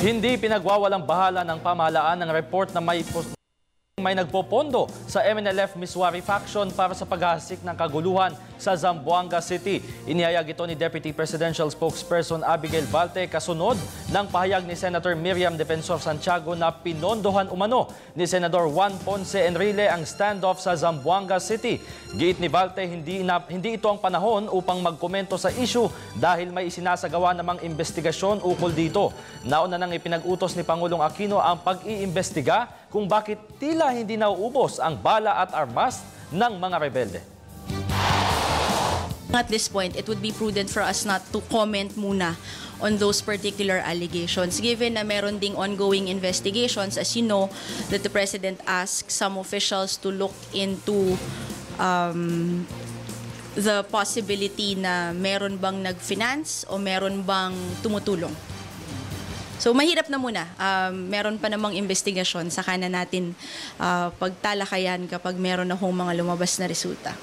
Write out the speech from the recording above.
Hindi pinagwawalang bahala ng pamahalaan ng report na may nagpopondo sa MNLF Miswari faction para sa paghahasik ng kaguluhan sa Zamboanga City. Inihayag ito ni Deputy Presidential Spokesperson Abigail Balte kasunod ng pahayag ni Senator Miriam Defensor Santiago na pinondohan umano ni Senador Juan Ponce Enrile ang standoff sa Zamboanga City. Giit ni Balte, hindi ito ang panahon upang magkomento sa issue dahil may isinasagawa namang investigasyon ukol dito. Nauna nang ipinag-utos ni Pangulong Aquino ang pag-iimbestiga kung bakit tila hindi nauubos ang bala at armas ng mga rebelde. At this point, it would be prudent for us not to comment muna on those particular allegations. Given na meron ding ongoing investigations, as you know, that the President asked some officials to look into the possibility na meron bang nag-finance o meron bang tumutulong. So mahirap na muna. Meron pa namang investigasyon, saka na natin pagtalakayan kapag meron na hong mga lumabas na resulta.